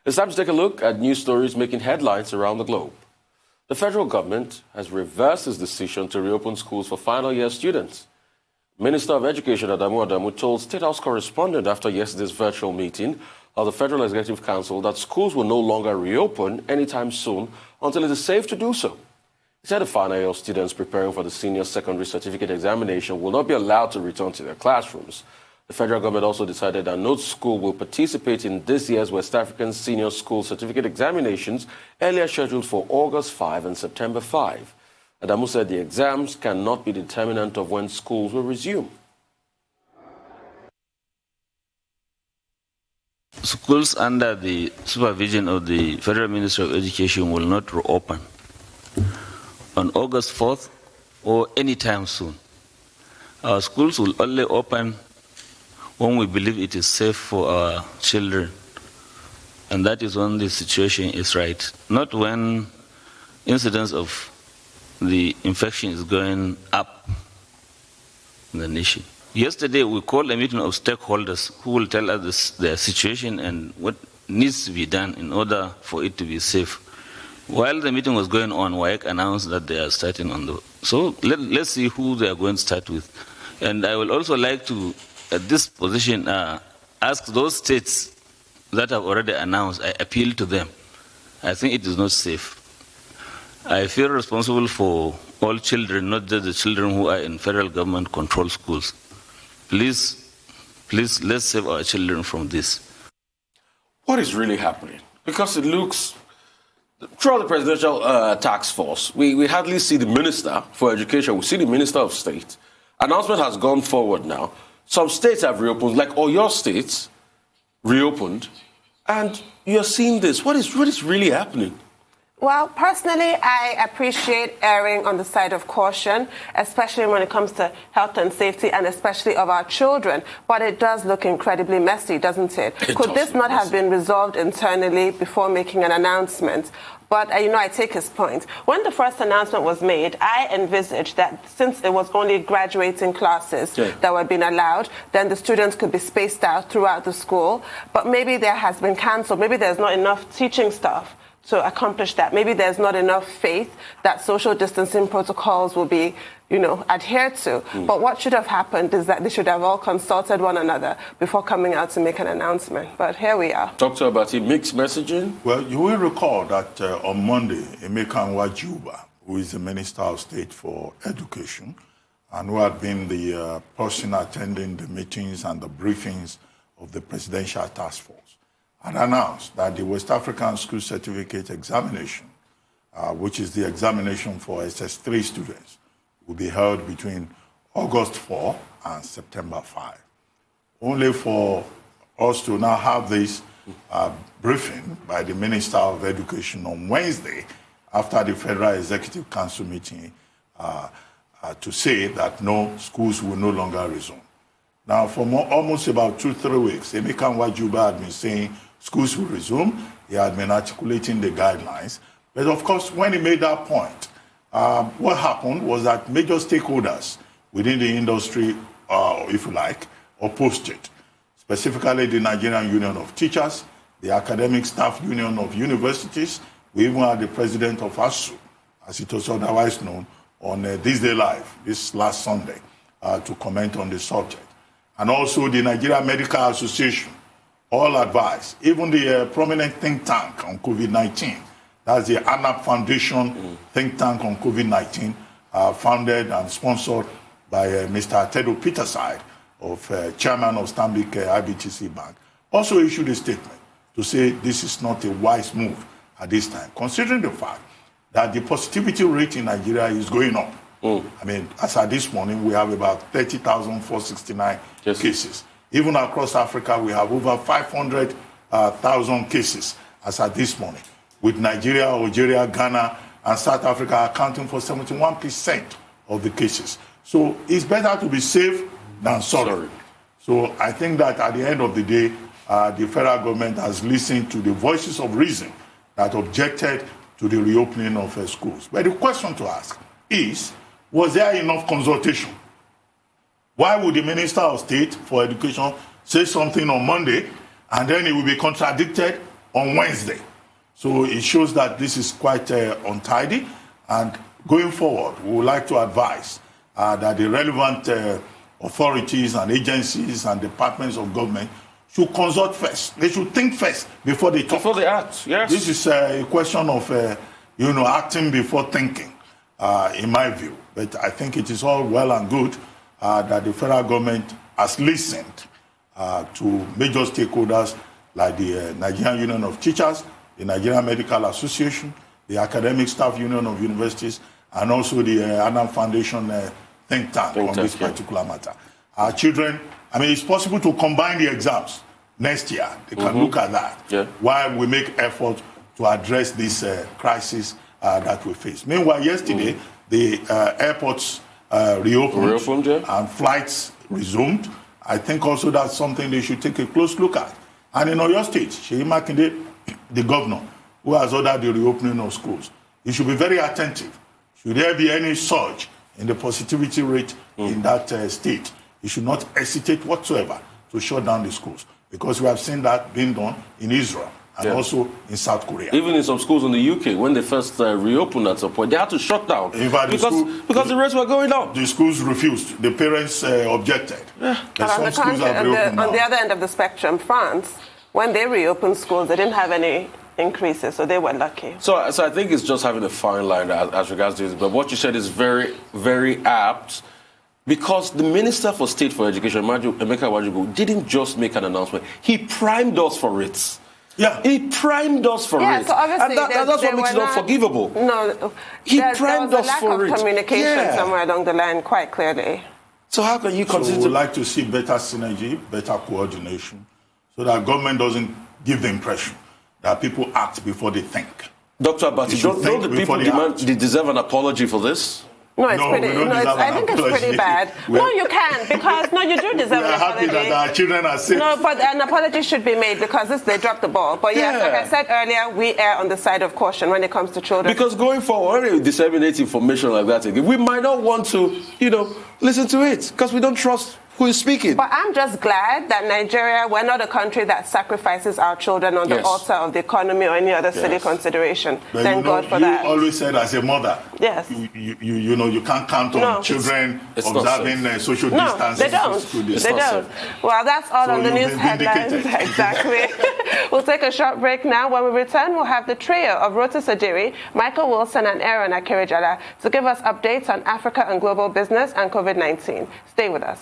It's time to take a look at news stories making headlines around the globe. The federal government has reversed its decision to reopen schools for final year students. Minister of Education Adamu told State House correspondent after yesterday's virtual meeting of the Federal Executive Council that schools will no longer reopen anytime soon until it is safe to do so. He said the final year students preparing for the senior secondary certificate examination will not be allowed to return to their classrooms. The federal government also decided that no school will participate in this year's West African Senior School Certificate examinations earlier scheduled for August 5 and September 5. Adamu said the exams cannot be determinant of when schools will resume. Schools under the supervision of the Federal Ministry of Education will not reopen on August 4th or any time soon. Our schools will only open when we believe it is safe for our children. And that is when the situation is right. Not when incidence of the infection is going up in the nation. Yesterday, we called a meeting of stakeholders who will tell us their situation and what needs to be done in order for it to be safe. While the meeting was going on, WAEC announced that they are starting on the... So let's see who they are going to start with. And I will also like to, at this position, ask those states that have already announced, I appeal to them. I think it is not safe. I feel responsible for all children, not just the children who are in federal government-controlled schools. Please, let's save our children from this. What is really happening? Because it looks, throughout the presidential task force, we hardly see the Minister for Education, we see the Minister of State. Announcement has gone forward now. Some states have reopened, like all your states reopened, and you're seeing this. What is really happening? Well, personally, I appreciate erring on the side of caution, especially when it comes to health and safety, and especially of our children. But it does look incredibly messy, doesn't it? Could this not have been resolved internally before making an announcement? But, I take his point. When the first announcement was made, I envisaged that since it was only graduating classes that were being allowed, then the students could be spaced out throughout the school. But maybe there has been cancelled. Maybe there's not enough teaching staff to accomplish that. Maybe there's not enough faith that social distancing protocols will be, adhered to. But what should have happened is that they should have all consulted one another before coming out to make an announcement. But here we are. Dr. Abati, mixed messaging? Well, you will recall that on Monday, Emeka Nwajuba, who is the Minister of State for Education, and who had been the person attending the meetings and the briefings of the Presidential Task Force, had announced that the West African School Certificate examination, which is the examination for SS3 students, will be held between August 4 and September 5. Only for us to now have this briefing by the Minister of Education on Wednesday after the Federal Executive Council meeting to say that no, schools will no longer resume. Now, for almost about 2-3 weeks, Emeka Nwajuba had been saying schools will resume. He had been articulating the guidelines. But of course, when he made that point, what happened was that major stakeholders within the industry, if you like, opposed it. Specifically, the Nigerian Union of Teachers, the Academic Staff Union of Universities. We even had the president of ASU, as it was otherwise known, on This Day Live, this last Sunday, to comment on the subject. And also the Nigeria Medical Association, all advised, even the prominent think tank on COVID-19, that's the ANAP Foundation think tank on COVID-19, founded and sponsored by Mr. Tedo Peterside, chairman of Stanbic IBTC Bank, also issued a statement to say this is not a wise move at this time, considering the fact that the positivity rate in Nigeria is going up. I mean, as at this morning, we have about 30,469 cases. Even across Africa, we have over 500,000 cases as at this morning, with Nigeria, Algeria, Ghana, and South Africa accounting for 71% of the cases. So it's better to be safe than sorry. So I think that at the end of the day, the federal government has listened to the voices of reason that objected to the reopening of schools. But the question to ask is, was there enough consultation? Why would the Minister of State for Education say something on Monday and then it will be contradicted on Wednesday. So it shows that this is quite untidy. And going forward, we would like to advise that the relevant authorities and agencies and departments of government should consult first. They should think first before they talk. Before they act, yes. This is a question of, acting before thinking, in my view. But I think it is all well and good that the federal government has listened to major stakeholders like the Nigerian Union of Teachers, the Nigerian Medical Association, the Academic Staff Union of Universities, and also the Adam Foundation think tank on this particular matter. Our children, it's possible to combine the exams next year. They can look at that while we make effort to address this crisis that we face. Meanwhile, yesterday, the airports reopened and flights resumed. I think also that's something they should take a close look at. And in Oyo State, Seyi Makinde, the governor, who has ordered the reopening of schools, he should be very attentive. Should there be any surge in the positivity rate in that state, he should not hesitate whatsoever to shut down the schools, because we have seen that being done in Israel and also in South Korea. Even in some schools in the UK, when they first reopened at some point, they had to shut down because the rates were going up. The schools refused. The parents objected. Yeah. And on the other end of the spectrum, France, when they reopened schools, they didn't have any increases, so they were lucky. So I think it's just having a fine line as regards to this. But what you said is very, very apt, because the Minister for State for Education, Emeka Wajugu, didn't just make an announcement. He primed us for it. Yeah. He primed us for it. So obviously and that's what makes it unforgivable. No, he primed us for it. There was a lack of communication somewhere along the line, quite clearly. So how can you consider... So we would like to see better synergy, better coordination, so that government doesn't give the impression that people act before they think. Dr. Abati, don't the people deserve an apology for this? No, I think it's pretty bad. No, you can, because you do deserve an apology. We are happy that our children are safe. No, but an apology should be made, because they dropped the ball. But yes, like I said earlier, we err on the side of caution when it comes to children. Because going forward, when we disseminate information like that again, we might not want to, listen to it, because we don't trust who is speaking. But I'm just glad that Nigeria, we're not a country that sacrifices our children on the altar of the economy or any other silly consideration. But Thank God for that. You always said, as a mother, yes, you can't count on children observing social distancing. They don't. They don't. Well, that's all on the news headlines. Exactly. We'll take a short break now. When we return, we'll have the trio of Rotus Odiri, Michael Wilson, and Aaron Akerejala to give us updates on Africa and global business and COVID-19. Stay with us.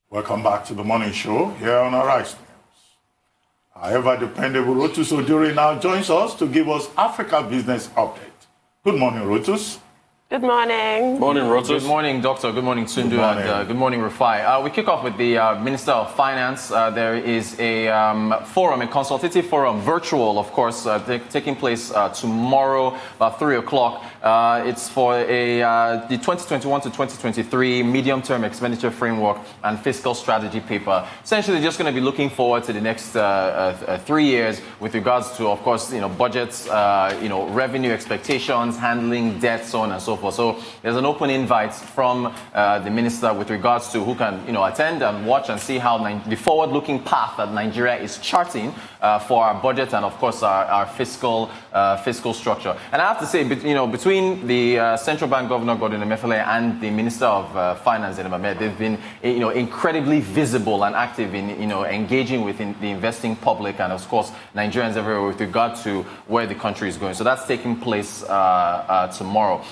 Welcome back to the morning show here on Arise News. Our ever-dependable Rotus Odiri now joins us to give us Africa Business Update. Good morning, Rotus. Good morning. Morning, Rotus. Good morning, Doctor. Good morning, Tundun. And good morning, Rufai. We kick off with the Minister of Finance. There is a forum, a consultative forum, virtual, of course, taking place tomorrow about 3 o'clock. It's for the 2021 to 2023 medium-term expenditure framework and fiscal strategy paper. Essentially, just going to be looking forward to the next 3 years with regards to, of course, budgets, revenue expectations, handling debt, so on and so forth. So there's an open invite from the minister with regards to who can, attend and watch and see how the forward-looking path that Nigeria is charting for our budget and, of course, our fiscal structure. And I have to say, between the Central Bank Governor Gordon Emefiele and the Minister of Finance, they've been, incredibly visible and active in, engaging with the investing public and, of course, Nigerians everywhere with regard to where the country is going. So that's taking place tomorrow.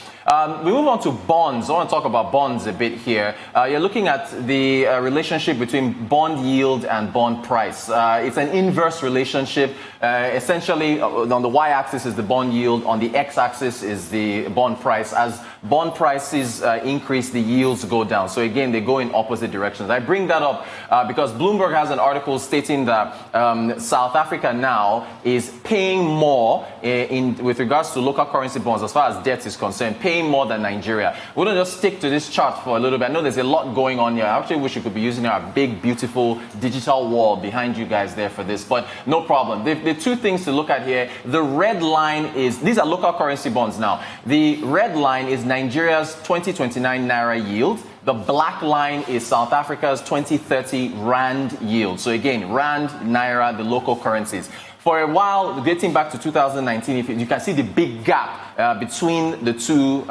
We move on to bonds. I want to talk about bonds a bit here. You're looking at the relationship between bond yield and bond price. It's an inverse relationship. Essentially, on the y-axis is the bond yield. On the x-axis is the bond price. As bond prices increase, the yields go down. So again, they go in opposite directions. I bring that up because Bloomberg has an article stating that South Africa now is paying more with regards to local currency bonds as far as debt is concerned, paying more than Nigeria. We're going to just stick to this chart for a little bit. I know there's a lot going on here. I actually wish you could be using our big, beautiful digital wall behind you guys there for this, but no problem. The two things to look at here, the red line is, these are local currency bonds now. The red line is Nigeria's 2029 Naira yield. The black line is South Africa's 2030 Rand yield. So again, Rand, Naira, the local currencies. For a while, dating back to 2019, if you can see the big gap between the two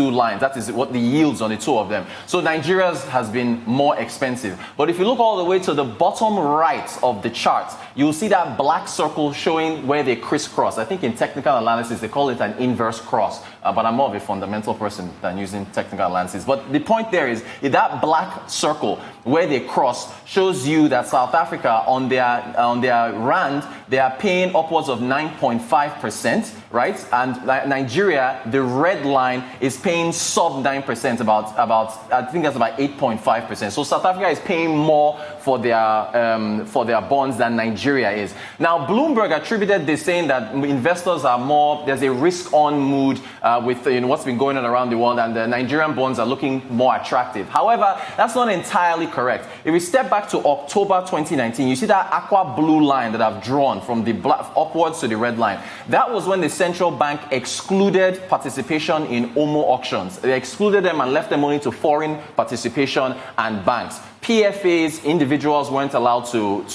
lines. That is what the yields on the two of them. So Nigeria's has been more expensive. But if you look all the way to the bottom right of the chart, you'll see that black circle showing where they crisscross. I think in technical analysis, they call it an inverse cross. But I'm more of a fundamental person than using technical analysis. But the point there is that black circle where they cross shows you that South Africa on their Rand, they are paying upwards of 9.5%, right? And Nigeria, the red line, is paying sub 9%, about I think that's about 8.5%. So South Africa is paying more for their bonds than Nigeria is. Now, Bloomberg attributed this, saying that investors are more, there's a risk-on mood with what's been going on around the world, and the Nigerian bonds are looking more attractive. However, that's not entirely correct. If we step back to October 2019, you see that aqua blue line that I've drawn from the black upwards to the red line. That was when the central bank excluded participation in OMO auctions. They excluded them and left them only to foreign participation and banks. PFAs, individuals weren't allowed to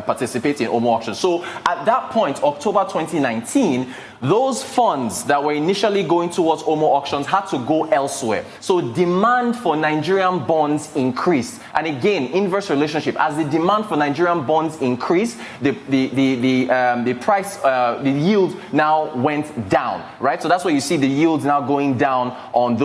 participate in OMO auctions. So at that point, October 2019, those funds that were initially going towards OMO auctions had to go elsewhere. So demand for Nigerian bonds increased. And again, inverse relationship. As the demand for Nigerian bonds increased, the price, the yield now went down, right? So that's why you see the yields now going down on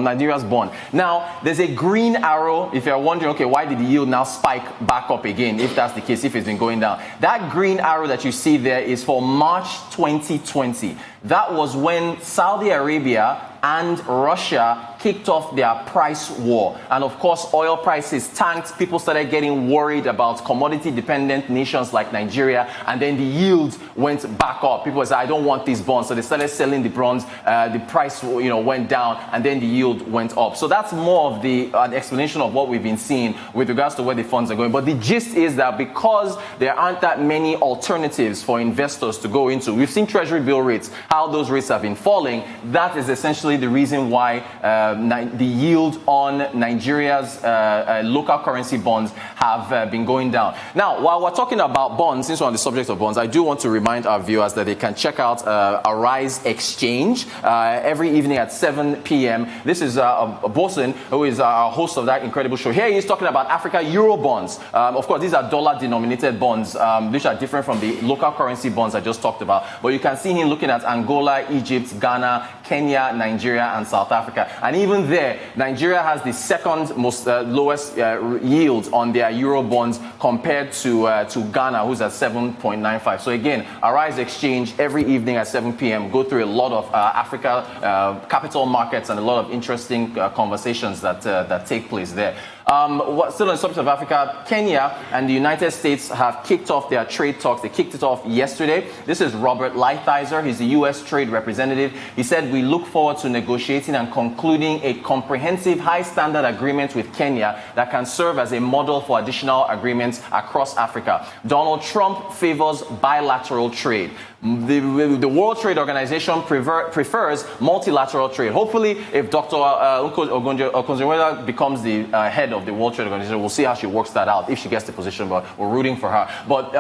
Nigeria's bond. Now, there's a green arrow. If you're wondering, okay, why did the yield now spike back up again? If that's the case, if it's been going down, that green arrow that you see there is for March 2020. That was when Saudi Arabia and Russia kicked off their price war. And of course, oil prices tanked. People started getting worried about commodity-dependent nations like Nigeria, and then the yields went back up. People said, I don't want these bonds. So they started selling the bonds. The price went down, and then the yield went up. So that's more of the explanation of what we've been seeing with regards to where the funds are going. But the gist is that because there aren't that many alternatives for investors to go into, we've seen Treasury bill rates, how those rates have been falling. That is essentially the reason why the yield on Nigeria's local currency bonds have been going down. Now, while we're talking about bonds, since we're on the subject of bonds, I do want to remind our viewers that they can check out Arise Exchange every evening at 7 p.m. This is Bosun, who is our host of that incredible show. Here he is talking about Africa Euro bonds. Of course, these are dollar-denominated bonds, which are different from the local currency bonds I just talked about. But you can see him looking at Angola, Egypt, Ghana, Kenya, Nigeria, and South Africa. And even there, Nigeria has the second most lowest yield on their Euro bonds compared to Ghana, who's at 7.95. So again, Arise Exchange every evening at 7 p.m. Go through a lot of Africa capital markets and a lot of interesting conversations that take place there. Still on the subject of Africa, Kenya and the United States have kicked off their trade talks. They kicked it off yesterday. This is Robert Lighthizer. He's the U.S. trade representative. He said, we look forward to negotiating and concluding a comprehensive high-standard agreement with Kenya that can serve as a model for additional agreements across Africa. Donald Trump favors bilateral trade. The World Trade Organization prefers multilateral trade. Hopefully, if Dr. Okonjo-Iweala becomes the head of the World Trade Organization, we'll see how she works that out, if she gets the position, but we're rooting for her. But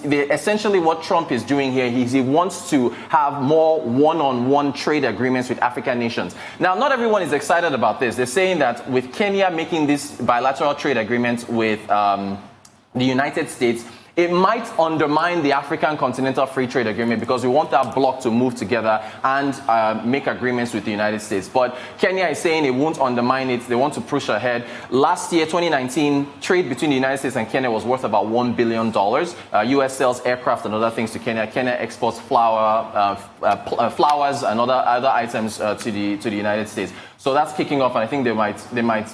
essentially what Trump is doing here, he wants to have more one-on-one trade agreements with African nations. Now, not everyone is excited about this. They're saying that with Kenya making this bilateral trade agreement with the United States, it might undermine the African Continental Free Trade Agreement because we want that bloc to move together and make agreements with the United States. But Kenya is saying it won't undermine it. They want to push ahead. Last year, 2019, trade between the United States and Kenya was worth about $1 billion. U.S. sells aircraft and other things to Kenya. Kenya exports flowers and other items to the United States. So that's kicking off, and I think they might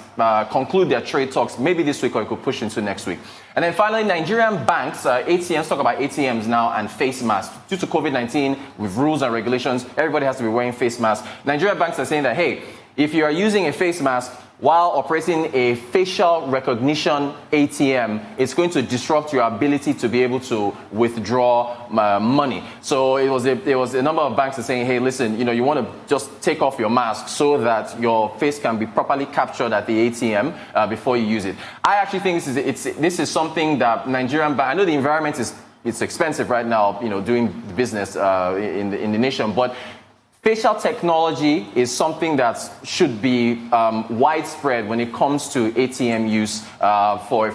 conclude their trade talks maybe this week, or it could push into next week. And then finally, Nigerian banks, ATMs, talk about ATMs now and face masks. Due to COVID-19, with rules and regulations, everybody has to be wearing face masks. Nigerian banks are saying that, hey, if you are using a face mask while operating a facial recognition ATM, it's going to disrupt your ability to be able to withdraw money. So it was a number of banks that saying, hey, listen, you want to just take off your mask so that your face can be properly captured at the ATM before you use it. I actually think this is something that Nigerian bank. I know the environment it's expensive right now, doing business in the nation, but facial technology is something that should be widespread when it comes to ATM use for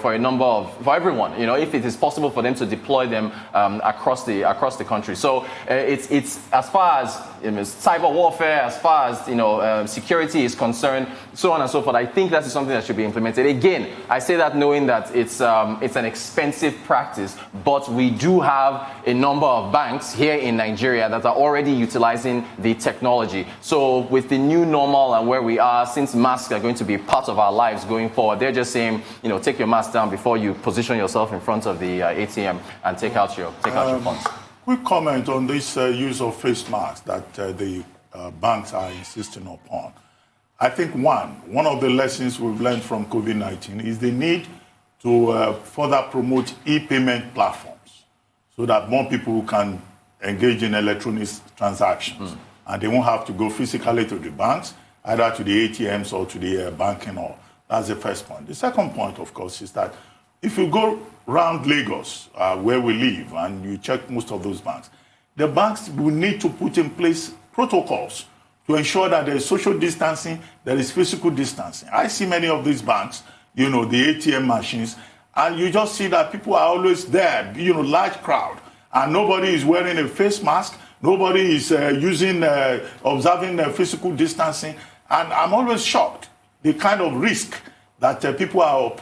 everyone. If it is possible for them to deploy them across the country. So it's as far as cyber warfare, as far as security is concerned, so on and so forth. I think that is something that should be implemented. Again, I say that knowing that it's an expensive practice, but we do have a number of banks here in Nigeria that are already utilizing the technology. So with the new normal and where we are, since masks are going to be part of our lives going forward, they're just saying, take your mask down before you position yourself in front of the ATM and take out your funds. Quick comment on this use of face masks that the banks are insisting upon. I think one of the lessons we've learned from COVID-19 is the need to further promote e-payment platforms so that more people can engage in electronic transactions. And they won't have to go physically to the banks, either to the ATMs or to the banking hall. That's the first point. The second point, of course, is that if you go around Lagos, where we live, and you check most of those banks, the banks will need to put in place protocols to ensure that there is social distancing, there is physical distancing. I see many of these banks, the ATM machines, and you just see that people are always there, large crowd, and nobody is wearing a face mask. Nobody is observing physical distancing. And I'm always shocked the kind of risk that people are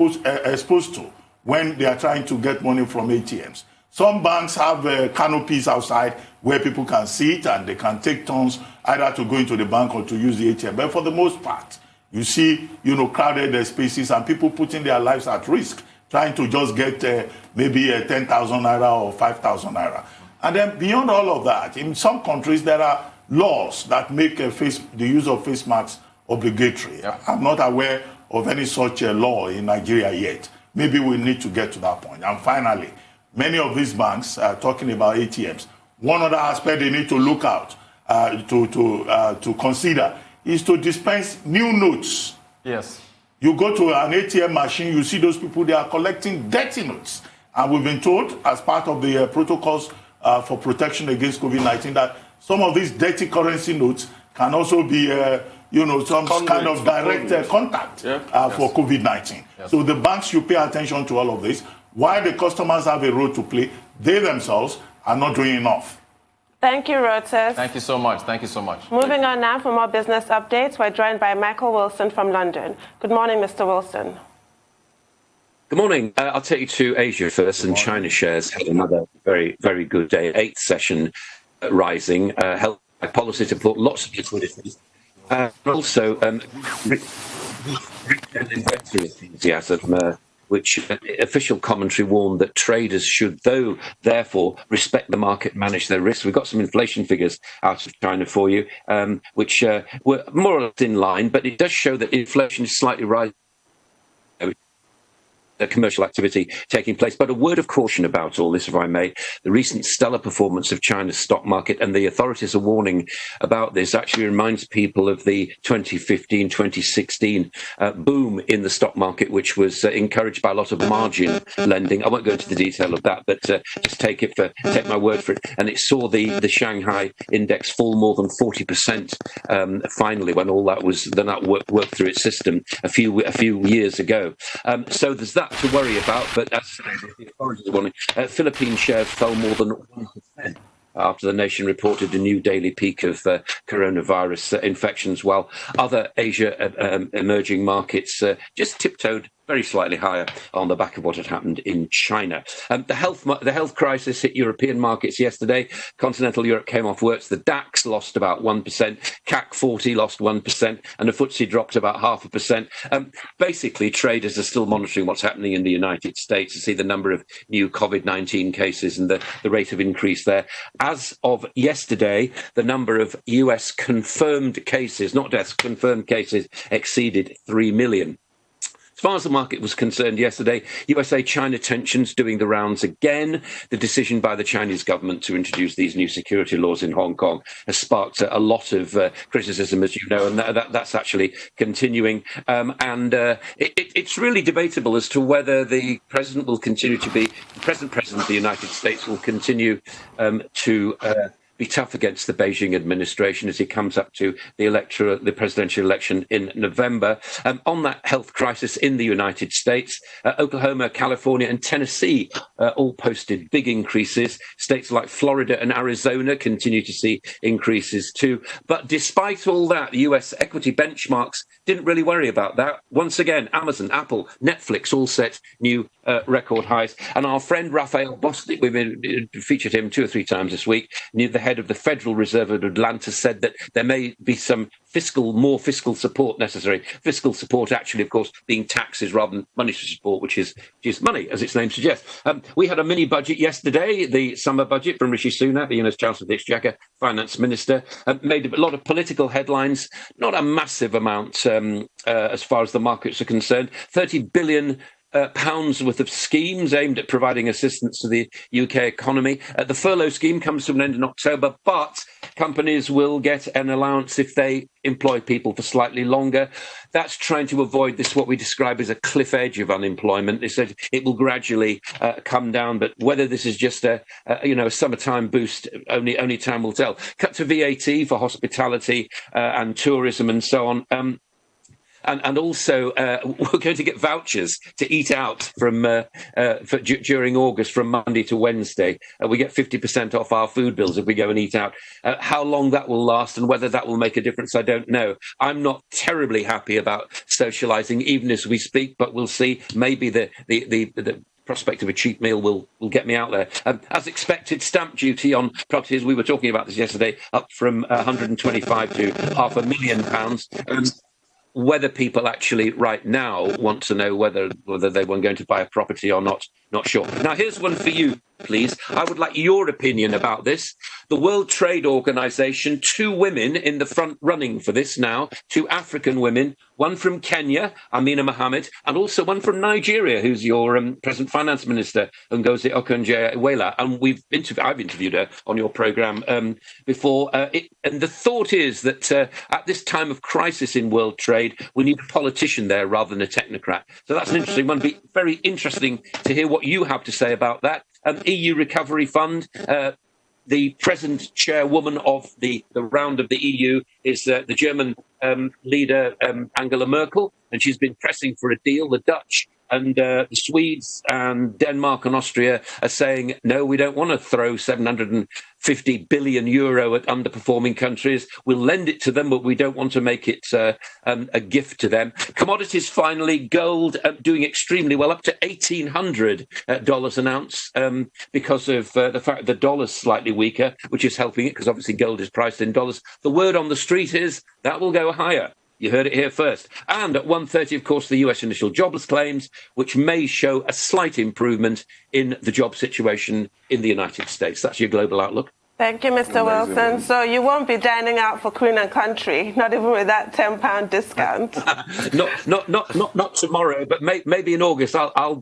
exposed to when they are trying to get money from ATMs. Some banks have canopies outside where people can sit and they can take turns either to go into the bank or to use the ATM. But for the most part, you see, crowded spaces and people putting their lives at risk, trying to just get maybe 10,000 naira or 5,000 naira. And then beyond all of that, in some countries, there are laws that make the use of face masks obligatory. Yeah. I'm not aware of any such law in Nigeria yet. Maybe we need to get to that point. And finally, many of these banks are talking about ATMs. One other aspect they need to look out to consider is to dispense new notes. Yes. You go to an ATM machine, you see those people, they are collecting dirty notes. And we've been told, as part of the protocols for protection against COVID-19, that some of these dirty currency notes can also be, some kind of direct contact for COVID-19. Yes. So the banks should pay attention to all of this. While the customers have a role to play, they themselves are not doing enough. Thank you, Rotus. Thank you so much. Thank you so much. Moving on now for more business updates, we're joined by Michael Wilson from London. Good morning, Mr. Wilson. Good morning. I'll take you to Asia first, and China shares had another very, very good day. 8th session rising, helped by policy to put lots of liquidity. Also, investor enthusiasm, which official commentary warned that traders should, therefore, respect the market, manage their risks. We've got some inflation figures out of China for you, which were more or less in line, but it does show that inflation is slightly rising. Commercial activity taking place. But a word of caution about all this, if I may. The recent stellar performance of China's stock market, and the authorities are warning about this, actually reminds people of the 2015-2016 boom in the stock market, which was encouraged by a lot of margin lending. I won't go into the detail of that, but just take my word for it. And it saw the Shanghai index fall more than 40% finally, when all that was worked through its system a few years ago. So there's that to worry about, but that's the authorities are warning. Philippine shares fell more than 1% after the nation reported a new daily peak of coronavirus infections, while other Asia emerging markets just tiptoed very slightly higher on the back of what had happened in China. The health crisis hit European markets yesterday. Continental Europe came off worse. The DAX lost about 1%, CAC 40 lost 1%, and the FTSE dropped about 0.5%. Basically, traders are still monitoring what's happening in the United States to see the number of new COVID-19 cases and the rate of increase there. As of yesterday, the number of US confirmed cases, not deaths, confirmed cases, exceeded 3 million. As far as the market was concerned yesterday, USA-China tensions doing the rounds again. The decision by the Chinese government to introduce these new security laws in Hong Kong has sparked a lot of criticism, as you know, and that's actually continuing. It's really debatable as to whether the president will continue to be, the present president of the United States will continue to be tough against the Beijing administration as he comes up to the presidential election in November. On that health crisis in the United States, Oklahoma, California and Tennessee all posted big increases. States like Florida and Arizona continue to see increases too. But despite all that, the US equity benchmarks didn't really worry about that. Once again, Amazon, Apple, Netflix all set new record highs. And our friend Raphael Bostic, we've featured him 2 or 3 times this week, the head of the Federal Reserve of Atlanta, said that there may be some more fiscal support necessary. Fiscal support actually, of course, being taxes rather than monetary support, which is money, as its name suggests. We had a mini budget yesterday, the summer budget from Rishi Sunak, the US Chancellor of the Exchequer, Finance Minister, made a lot of political headlines, not a massive amount as far as the markets are concerned. 30 billion pounds worth of schemes aimed at providing assistance to the UK economy. The furlough scheme comes to an end in October, but companies will get an allowance if they employ people for slightly longer. That's trying to avoid this, what we describe as a cliff edge of unemployment. They said it will gradually come down, but whether this is just a summertime boost, only time will tell. Cut to VAT for hospitality and tourism and so on. And also, we're going to get vouchers to eat out from during August from Monday to Wednesday. We get 50% off our food bills if we go and eat out. How long that will last and whether that will make a difference, I don't know. I'm not terribly happy about socialising, even as we speak, but we'll see. Maybe the prospect of a cheap meal will get me out there. As expected, stamp duty on properties, we were talking about this yesterday, up from 125 to £500,000. Whether people actually right now want to know whether they were going to buy a property or not sure. Now, here's one for you, please. I would like your opinion about this. The World Trade Organization, 2 women in the front running for this now, 2 African women, one from Kenya, Amina Mohammed, and also one from Nigeria, who's your present finance minister, Ngozi Okonjo-Iweala. And I've interviewed her on your program before. And the thought is that at this time of crisis in world trade, we need a politician there rather than a technocrat. So that's an interesting one. It'd be very interesting to hear what you have to say about that. EU Recovery Fund. The present chairwoman of the round of the EU is the German leader, Angela Merkel, and she's been pressing for a deal. The Dutch and the Swedes and Denmark and Austria are saying, no, we don't want to throw 750 billion euro at underperforming countries. We'll lend it to them, but we don't want to make it a gift to them. Commodities, finally, gold doing extremely well, up to $1,800 an ounce because of the fact the dollar's slightly weaker, which is helping it because obviously gold is priced in dollars. The word on the street is that will go higher. You heard it here first. And at 1:30, of course, the US initial jobless claims, which may show a slight improvement in the job situation in the United States. That's your global outlook. Thank you, Mr. Wilson. So you won't be dining out for Queen and Country, not even with that £10 discount. not tomorrow, but maybe in August.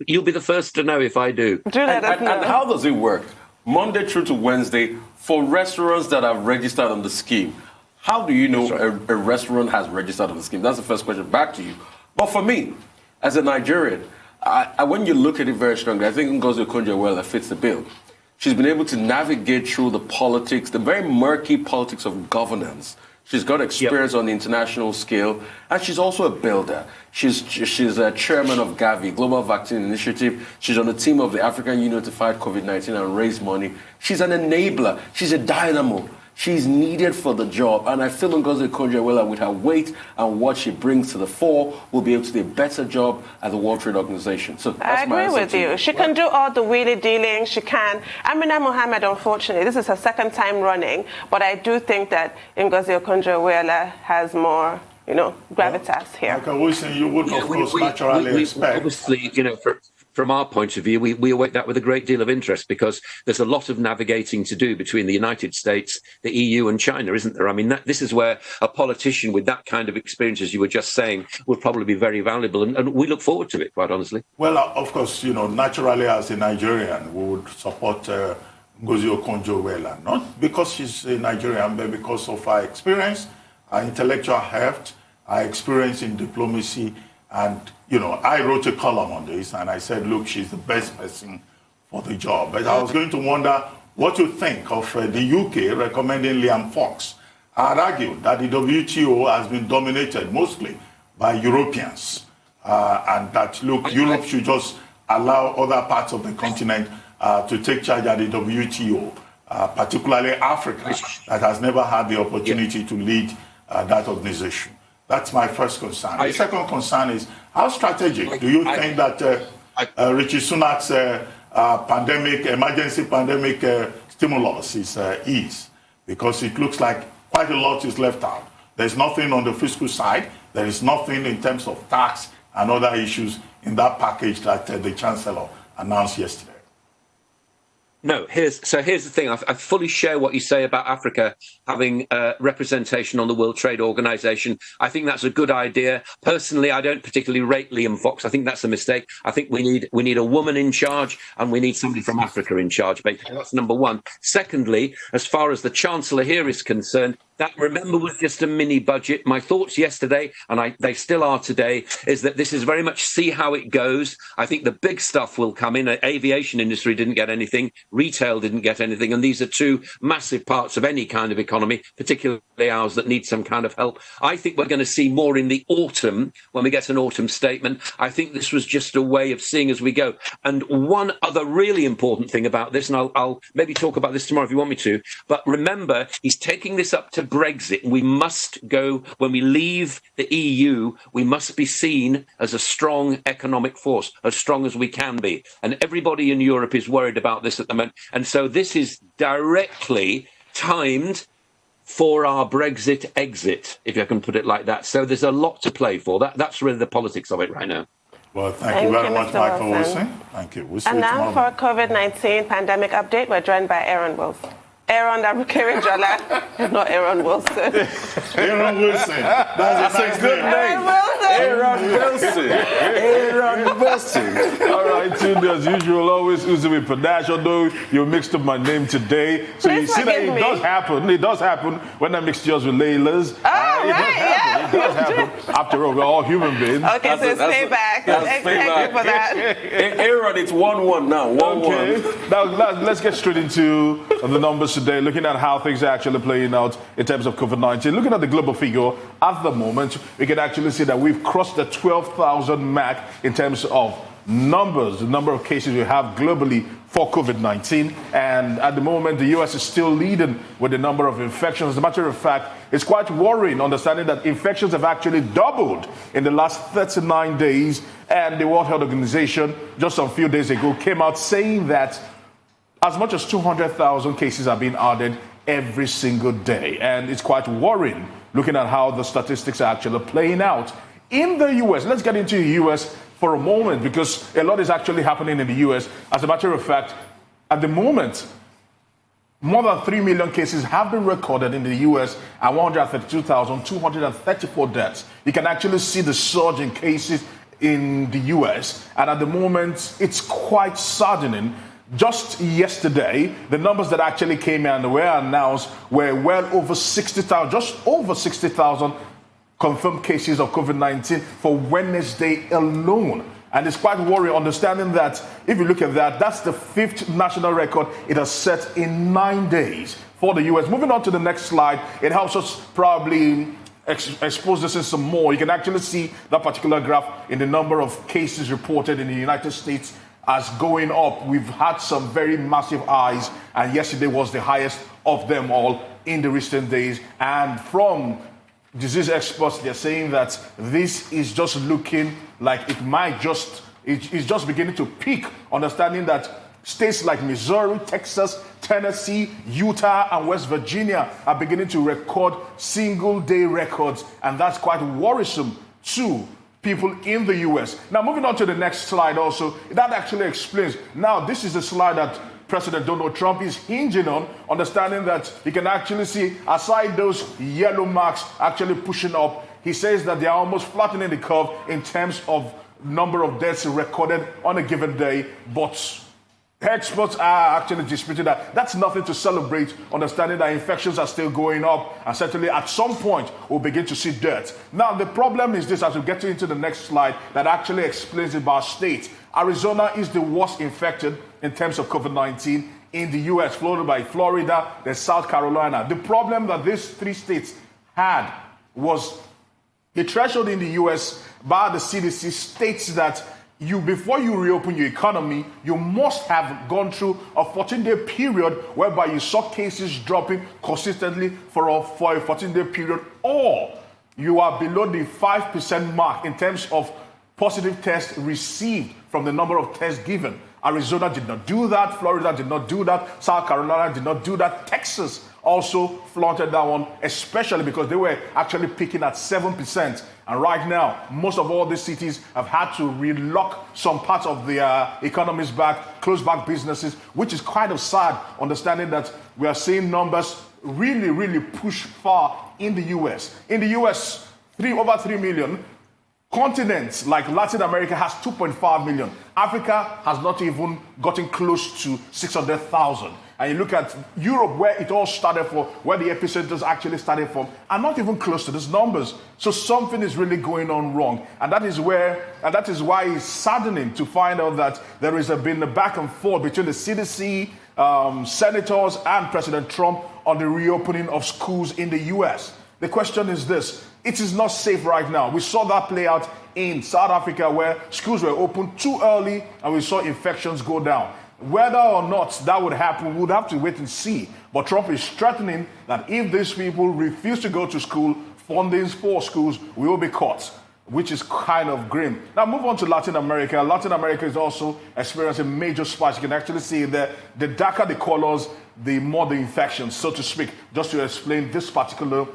You'll be the first to know if I do. Do let us know. And how does it work? Monday through to Wednesday for restaurants that have registered on the scheme. How do you know a restaurant has registered on the scheme? That's the first question. Back to you. But for me, as a Nigerian, when you look at it very strongly, I think Ngozi Okonjo-Iweala fits the bill. She's been able to navigate through the politics, the very murky politics of governance. She's got experience on the international scale, and she's also a builder. She's a chairman of Gavi, Global Vaccine Initiative. She's on the team of the African Union to fight COVID-19 and raise money. She's an enabler. She's a dynamo. She's needed for the job, and I feel Ngozi Okonjo-Iweala, with her weight and what she brings to the fore, will be able to do a better job at the World Trade Organization. So that's I agree with you. She can do all the wheelie dealing. She can. Amina Mohammed, unfortunately, this is her second time running, but I do think that Ngozi Okonjo-Iweala has more, gravitas here. Like I was saying, you would, of course, naturally expect. Obviously, from our point of view, we await that with a great deal of interest because there's a lot of navigating to do between the United States, the EU and China, isn't there? I mean, this is where a politician with that kind of experience, as you were just saying, would probably be very valuable. And we look forward to it, quite honestly. Well, of course, naturally as a Nigerian, we would support Ngozi Okonjo-Iweala, not because she's a Nigerian, but because of her experience, her intellectual heft, her experience in diplomacy. And, I wrote a column on this and I said, look, she's the best person for the job. But I was going to wonder what you think of the UK recommending Liam Fox. I'd argue that the WTO has been dominated mostly by Europeans. And that, look, Europe should just allow other parts of the continent to take charge at the WTO, particularly Africa, that has never had the opportunity to lead that organization. That's my first concern. The second concern is, how strategic do you think that Richie Sunak's emergency pandemic stimulus is? Because it looks like quite a lot is left out. There's nothing on the fiscal side. There is nothing in terms of tax and other issues in that package that the Chancellor announced yesterday. No, here's the thing. I fully share what you say about Africa having representation on the World Trade Organization. I think that's a good idea. Personally, I don't particularly rate Liam Fox. I think that's a mistake. I think we need a woman in charge and we need somebody from Africa in charge. Basically, that's number one. Secondly, as far as the Chancellor here is concerned, that, remember, was just a mini budget. My thoughts yesterday, and they still are today, is that this is very much see how it goes. I think the big stuff will come in. Aviation industry didn't get anything. Retail didn't get anything. And these are two massive parts of any kind of economy, particularly ours, that need some kind of help. I think we're going to see more in the autumn when we get an autumn statement. I think this was just a way of seeing as we go. And one other really important thing about this, and I'll maybe talk about this tomorrow if you want me to, but remember, he's taking this up to Brexit. We must go, when we leave the EU, we must be seen as a strong economic force, as strong as we can be. And everybody in Europe is worried about this at the moment. And so this is directly timed for our Brexit exit, if I can put it like that. So there's a lot to play for. That's really the politics of it right now. Well, thank you very much, Michael Wilson. Thank you. We'll see and you now tomorrow. for COVID-19 pandemic update, we're joined by Aaron Wilson. Aaron Abukere-Jola, not Aaron Wilson. Aaron Wilson. That's a good name. Aaron Wilson. Aaron Wilson. All right, Tundun, as usual, always using with panache, although you mixed up my name today. So Please you see that forgive me. it does happen. It does happen when I mix yours with Layla's. Oh, It right, does happen. After all, we're all human beings. Okay, so it's payback. Thank you for that. Aaron, it's 1-1 now. 1-1. Okay. Now, let's get straight into the numbers today, looking at how things are actually playing out in terms of COVID-19. Looking at the global figure at the moment, we can actually see that we've crossed the 12,000 mark in terms of numbers, the number of cases we have globally for COVID-19. And at the moment, the US is still leading with the number of infections. As a matter of fact, it's quite worrying, understanding that infections have actually doubled in the last 39 days. And the World Health Organization, just a few days ago, came out saying that as much as 200,000 cases are being added every single day. And it's quite worrying looking at how the statistics are actually playing out. In the US, let's get into the US for a moment, because a lot is actually happening in the US. As a matter of fact, at the moment, more than 3 million cases have been recorded in the US and 132,234 deaths. You can actually see the surge in cases in the US. And at the moment, it's quite saddening. Just yesterday, the numbers that actually came in and were announced were well over 60,000, just over 60,000 confirmed cases of COVID-19 for Wednesday alone. And it's quite worrying, understanding that if you look at that, that's the 5th national record it has set in 9 days for the US. Moving on to the next slide, it helps us probably expose this in some more. You can actually see that particular graph in the number of cases reported in the United States as going up. We've had some very massive highs, and yesterday was the highest of them all in the recent days. And from disease experts, they're saying that this is just looking like it might just, it's just beginning to peak, understanding that states like Missouri, Texas, Tennessee, Utah, and West Virginia are beginning to record single-day records, and that's quite worrisome to people in the U.S. Now, moving on to the next slide also, that actually explains. Now, this is the slide that President Donald Trump is hinging on, understanding that you can actually see, aside those yellow marks actually pushing up, he says that they are almost flattening the curve in terms of number of deaths recorded on a given day, but experts are actually disputing that. That's nothing to celebrate, understanding that infections are still going up, and certainly at some point we'll begin to see deaths. Now, the problem is this, as we get into the next slide, that actually explains about states. Arizona is the worst infected in terms of COVID-19 in the U.S., followed by Florida, then South Carolina. The problem that these three states had was the threshold in the U.S. by the CDC states that before you reopen your economy, you must have gone through a 14-day period whereby you saw cases dropping consistently for a 14-day period, or you are below the 5% mark in terms of positive tests received from the number of tests given. Arizona did not do that. Florida did not do that. South Carolina did not do that. Texas also flaunted that one, especially because they were actually peaking at 7%. And right now, most of all these cities have had to relock some parts of their economies back, close back businesses, which is kind of sad, understanding that we are seeing numbers really, really push far in the U.S. In the U.S., over 3 million. Continents like Latin America has 2.5 million. Africa has not even gotten close to 600,000. And you look at Europe, where it all started from, where the epicenters actually started from, are not even close to these numbers. So something is really going on wrong. And that is why it's saddening to find out that there has been a back and forth between the CDC, senators, and President Trump on the reopening of schools in the U.S. The question is this. It is not safe right now. We saw that play out in South Africa, where schools were opened too early and we saw infections go down. Whether or not that would happen, we would have to wait and see. But Trump is threatening that if these people refuse to go to school, fundings for schools will be cut, which is kind of grim. Now, move on to Latin America. Latin America is also experiencing major spikes. You can actually see that the darker the colors, the more the infections, so to speak. Just to explain this particular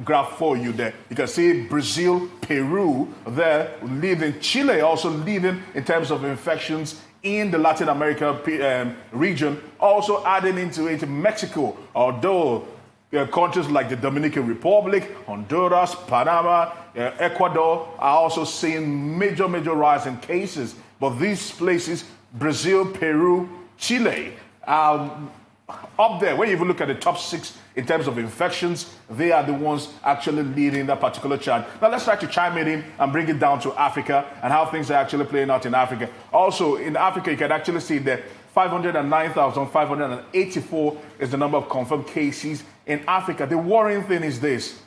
graph for you there. You can see Brazil, Peru there leading, Chile also leading in terms of infections in the Latin America region, also adding into it Mexico, although countries like the Dominican Republic, Honduras, Panama, Ecuador are also seeing major rise in cases. But these places, Brazil, Peru, Chile, up there. When you even look at the top 6 in terms of infections, they are the ones actually leading that particular chart. Now let's try to chime it in and bring it down to Africa and how things are actually playing out in Africa. Also in Africa, you can actually see that 509,584 is the number of confirmed cases in Africa. The worrying thing is this.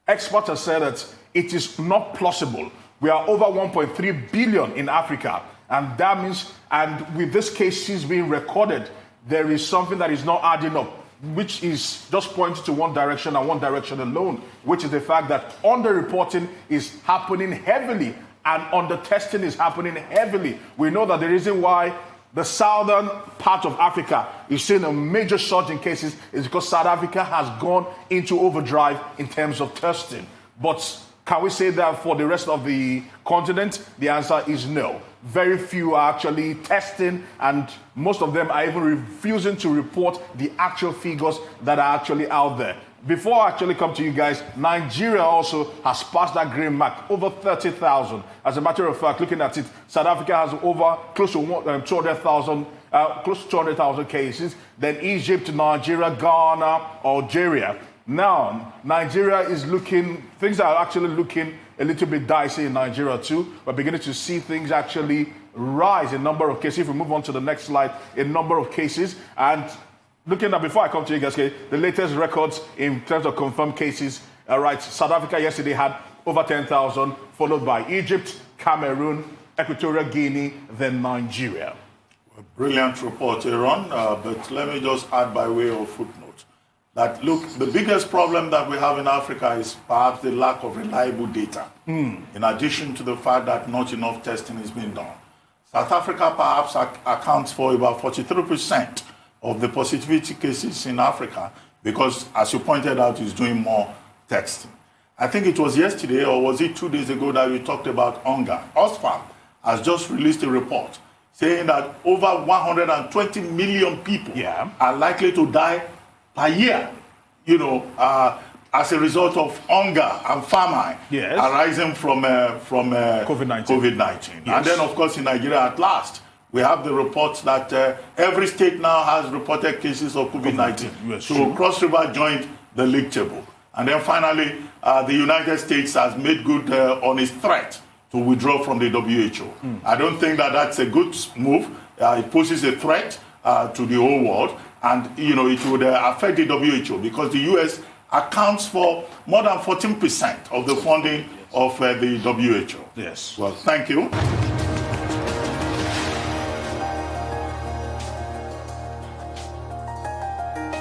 Experts have said that it is not plausible. We are over 1.3 billion in Africa. And that means, and with these cases being recorded, there is something that is not adding up, which is just pointing to one direction and one direction alone, which is the fact that underreporting is happening heavily and under-testing is happening heavily. We know that the reason why the southern part of Africa is seeing a major surge in cases is because South Africa has gone into overdrive in terms of testing. But can we say that for the rest of the continent? The answer is no. Very few are actually testing, and most of them are even refusing to report the actual figures that are actually out there. Before I actually come to you guys, Nigeria also has passed that green mark, over 30,000. As a matter of fact, looking at it, South Africa has over close to 200,000 cases. Then Egypt, Nigeria, Ghana, Algeria. Now, Nigeria is things are actually looking a little bit dicey in Nigeria too. We're beginning to see things actually rise in number of cases. If we move on to the next slide, in number of cases. And looking at, before I come to you guys, the latest records in terms of confirmed cases. All right, South Africa yesterday had over 10,000, followed by Egypt, Cameroon, Equatorial Guinea, then Nigeria. Brilliant report, Aaron. But let me just add by way of footnote. that, look, the biggest problem that we have in Africa is perhaps the lack of reliable data, in addition to the fact that not enough testing is being done. South Africa perhaps accounts for about 43% of the positivity cases in Africa because, as you pointed out, it's doing more testing. I think it was yesterday, or was it 2 days ago, that we talked about hunger. Oxfam has just released a report saying that over 120 million people are likely to die per year, as a result of hunger and famine arising from COVID-19. And then, of course, in Nigeria at last, we have the reports that every state now has reported cases of COVID-19. So Cross River joined the league table. And then finally, the United States has made good on its threat to withdraw from the WHO. I don't think that that's a good move. It poses a threat to the whole world. And, it would affect the WHO because the U.S. accounts for more than 14% of the funding of the WHO. Yes. Well, thank you.